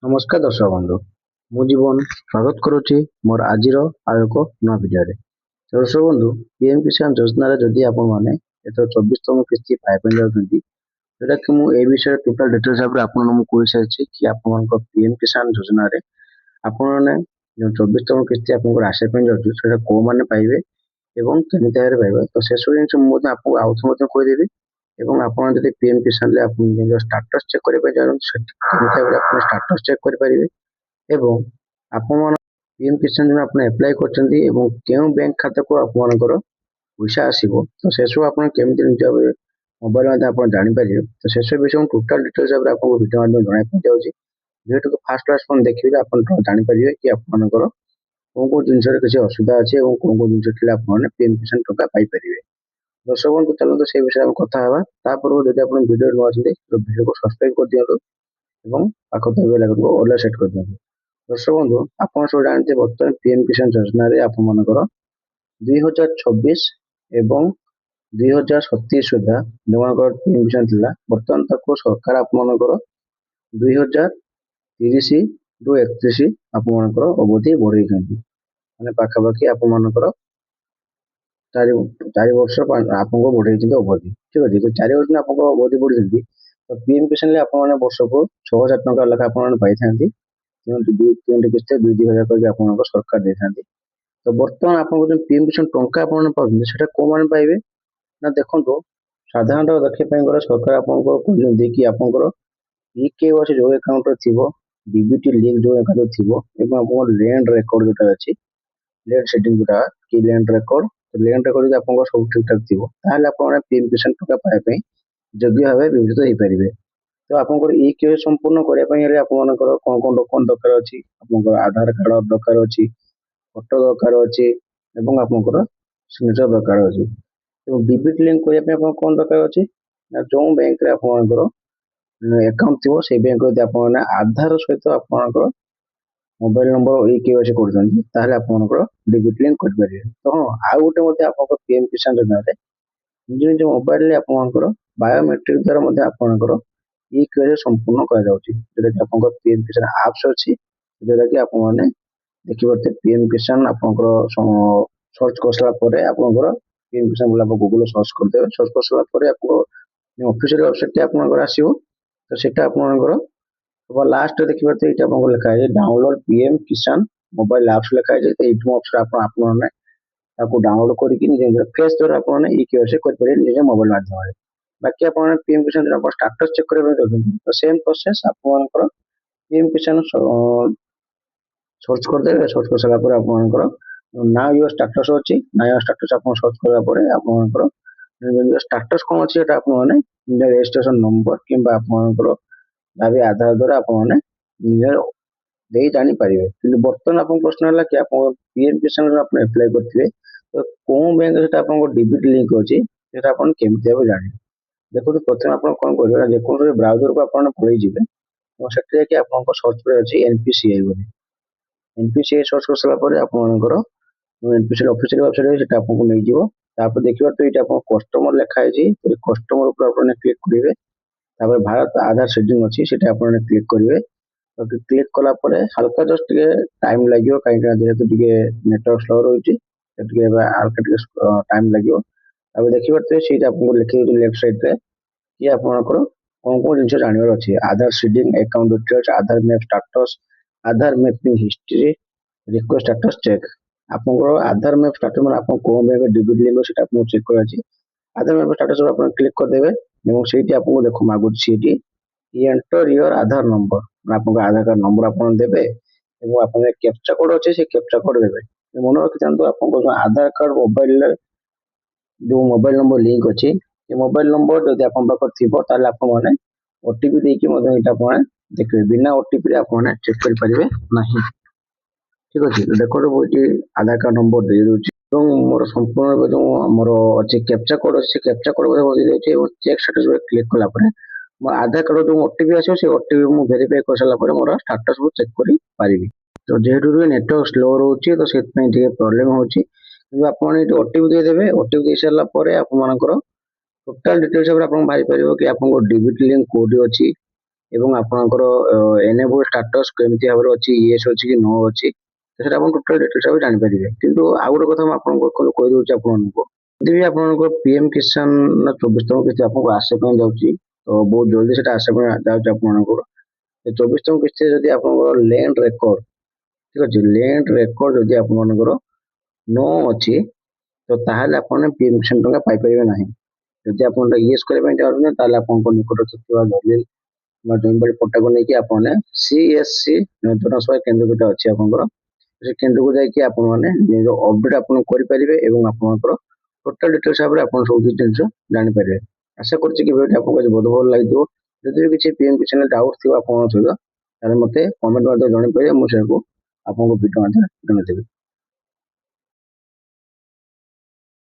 नमस्कार दर्शक बंधु मु जीवन स्वागत करुच्ची मोर आज एक नया भिडियो दर्शक बंधु पीएम किसान योजना जदि आपण मैंने एथर 24तम किस्ती पाइप जाऊँगी जोटा कि मुझे विषय टोटाल डिटेल्स कही सारी कि आप पीएम किसान योजना आपने जो 24तम किस्ती आपको आशा जाऊँगी कौ मैंने पाइबे एवं केमी पाइबे तो से सब जिन मुझे आपको आउ थे कहीदेवी एवं आपड़ जब पीएम किसान स्टाटस चेक करेंगे स्टाटस चेक करेंगे एवं आपण पीएम किसान जो आप एप्लाय कर बैंक खाता को आपंकर पैसा आसो तो से सब आप निज मोबाइल आप जापर तो से सब विषय टोटाल डिटेल्स आपको भिडियो माध्यम जनाई जेहेतु फास्ट क्लास देखिए आप जापर कि आपंकर कौन कौन जिन किसी असुविधा अच्छे और कौन कौन जिन आप पीएम किसान टका पाइपर दर्शक बंधु चलते से विषय में कथा पूर्व जब आप भिडियो नुआ भिडियो को सब्सक्राइब कर दिखाँ और पाख बेल आइकन को ऑल सेट कर दिखाँ दर्शक बंधु आप सब जानते बर्तमान पीएम किसान योजना आपंकर 2026 एवं 2027 सुधा जो पीएम किसान था बर्तमान तक सरकार आपंकर 2030 रु 31 आपंकर अवधि बढ़े मैंने पाखापाखि आपंकर चार वर्ष आपको बढ़े अवधि ठीक अच्छे तो 4 वर्ष आपको अवधि बढ़ी तो पीएम किसान आप वर्ष को 6,000 टका लेखा पाई था किस्ती 2,000 करके सरकार दे था तो बर्तमान आपको जो पीएम किसान टंका पाते कौ मैंने पाइबे ना देखो साधारणतः देखिए गले सरकार आपको कहते कि आपंकर इकेवाईसी जो अकाउंट थी डीबीटी लिंक जो अकाउंट थी और लैंड रेकर्ड जोटा अच्छी लैंड सेटिंग जोटा कि लैंड रेकर्ड तो लैंड रेकर्ड आपको सब ठीक ठाक थी आप पीएम किसान टका पाइबा योग्य भाव विवेचित हो पारे तो आपंकर ई के संपूर्ण करने कौन कौन डॉक्यूमेंट दरकार अच्छी आप आधार कार्ड दरकार अच्छी फोटो दरकार अच्छी आपंकर सिग्नेचर दरकार अच्छी तो डीबीटी लिंक करने कौन दरकार अच्छी जो बैंक आपंकर अकाउंट थी से बैंक आप आधार सहित आपंकर मोबाइल नंबर केवाईसी कर आपंकर डीबीटी लिंक करेंगे तो हाँ आउ गोटे आप पीएम किसान योजना निज निज मोबाइल आपंकर बायोमेट्रिक द्वारा आपंकर ई केवाईसी संपूर्ण करा जोटा कि आप पीएम किसान आप्स अच्छी जोटा कि आप देखिए पीएम किसान आपंकर सर्च कर सारापर आपंकर पीएम किसान बोला गूगल सर्च करदे सर्च कर सारापर आपको ऑफिशियल वेबसाइट आपंकर आसो तो सेटा आपंकर लास्ट देखिए ये आपको लिखा है डाउनलोड पीएम किसान मोबाइल एप्स लिखा है तो ये आपको डाउनलोड करके फेस द्वारा आप ई केवाईसी करेंगे निज मोबाइल माध्यम बाकी आप पीएम किसान जो स्टाटस चेक करने तो सेम प्रोसेस आपंकर पीएम किसान सर्च करदे सर्च कर सारापर आपंकर ना योर स्टाटस अच्छी ना योर स्टाटस आप सर्च करापर आपंकर स्टाटस कौन अच्छी आप रजिस्ट्रेशन नंबर कि आपंकर भाभी आधार द्वारा आप जापर कि बर्तमान आप प्रश्न है कि आप पीएम किसान आप एप्लाय करेंगे तो कौन बैंक से डीबीटी लिंक अच्छी केमी जाने देखो प्रथम आप कौन करेंगे जेको ब्राउजर को आप पलि जाए आप सर्च कर एनपीसीआई बोली एनपीसीआई सर्च कर सारापर आपंकर एनपीसीआई ऑफिशियल वेबसाइट आपको नहीं जीव तापर देखिए तो ये कस्टमर लिखाई कस्टमर ऊपर क्लिक करेंगे भारत आधार सेटिंग अच्छी से क्लिक करेंगे तो क्लिक कलापर हल्का जस्ट टाइम लगे कहीं जेहेतु नेटवर्क स्लो रही हल्का टाइम लगे देखिए सीट आपको लिखे लेफ्ट साइड रे कि आपंकर कौन कौन जिन जानवर अच्छी Aadhaar seeding account details Aadhaar map status Aadhaar mapping history request status check आपंकर आधार मैप स्टाटस मैं आप कौन बैंक डीबीटी लिंक से चेक कर आधार मैप स्टाटस क्लिक करदे से आपको देख मागुची एंटर योर आधार नंबर आप आधार कार्ड नंबर आप देवे आप कैप्चा कोड अच्छे से कैप्चा कोड देवे मन रखी था आपको आधार कार्ड मोबाइल जो मोबाइल नंबर लिंक अच्छी मोबाइल नंबर जब आप थी मैंने ओटीपी देखिए देखिए बिना ओटीपी आप चेक करेंगे ना ठीक अच्छे देखो ये आधार कार्ड नंबर दे दूसरी मोर संपूर्ण जो मोर अच्छे कैप्चा कोड अच्छे captcha code check status click कलापर मो आधार कार्ड जो ओटीपी आसो से ओटीपी मुझे वेरीफाई कर सारापर मोर स्टाटस को चेक कर पारि तो जेहेतु नेटवर्क स्लो रोचे तो से प्रोब्लेम होची आप ओटीपी देदेवे ओटीपी दे सारापर आप टोटाल डिटेल्स आप बाहरी पार कि आप डीबीटी लिंक कोड अच्छी ଏବଂ ଆପଣଙ୍କର ଏନେବୁଲ ଷ୍ଟାଟସ୍ କେମିତି ଭାବରେ ଅଛି, ୟେସ୍ ଅଛି କି ନୋ ଅଛି, ତ ସେଟା ଆପଣ ଟୋଟାଲ ଡିଟେଲ୍ସ ଭାବେ ଜାଣିପାରିବେ। କିନ୍ତୁ ଆଉ ଗୋଟେ କଥା ମୁଁ ଆପଣଙ୍କୁ କହିଦଉଛି ଆପଣମାନଙ୍କୁ, ଯଦି ବି ଆପଣଙ୍କ ପିଏମ କିଷାନ 24 ତମ କିସ୍ତି ଆପଣଙ୍କୁ ଆଶା ପାଇଁ ଯାଉଛି, ତ ବହୁତ ଜଲ୍ଦି ସେଟା ଆଶା ପାଇଁ ଯାଉଛି ଆପଣଙ୍କର। 24ତମ କିସ୍ତିରେ ଯଦି ଆପଣଙ୍କର ଲ୍ୟାଣ୍ଡ ରେକର୍ଡ, ଠିକ ଅଛି, ଲ୍ୟାଣ୍ଡ ରେକର୍ଡ ଯଦି ଆପଣଙ୍କର ନୋ ଅଛି, ତ ତାହେଲେ ଆପଣ ପିଏମ କିଷାନ ଟଙ୍କା ପାଇପାରିବେ ନାହିଁ। ଯଦି ଆପଣ ୟେସ୍ କରିବା ପାଇଁ ଚାହୁଁଛନ୍ତି ତାହେଲେ ଆପଣଙ୍କ ନିକଟରେ ଥିବା ଦଲିଲ ବା ଜମିବାଡ଼ି ପଟ୍ଟାକୁ ନେଇକି ଆପଣ ସିଏସସି ଜନସେବା କେନ୍ଦ୍ର ଗୋଟେ ଅଛି ଆପଣଙ୍କର, ସେ କେନ୍ଦ୍ରକୁ ଯାଇକି ଆପଣମାନେ ନିଜ ଅପଡେଟ୍ ଆପଣ କରିପାରିବେ ଏବଂ ଆପଣଙ୍କର ଟୋଟାଲ ଡିଟେଲ୍ସ ଭାବରେ ଆପଣ ସବୁ କିଛି ଜିନିଷ ଜାଣିପାରିବେ। ଆଶା କରୁଛି କି ଭିଡ଼ିଓଟି ଆପଣଙ୍କୁ ଆଜି ବହୁତ ଭଲ ଲାଗିଥିବ। ଯଦି ବି କିଛି ପିଏମ କିଷାନ ଡାଉଟ୍ ଥିବ ଆପଣଙ୍କ ସହିତ, ତାହେଲେ ମୋତେ କମେଣ୍ଟ ମାଧ୍ୟମରେ ଜଣାଇପାରିବେ, ମୁଁ ସେକୁ ଆପଣଙ୍କୁ ଭିଡ଼ିଓ ମାଧ୍ୟମରେ ଜଣାଇଦେବି।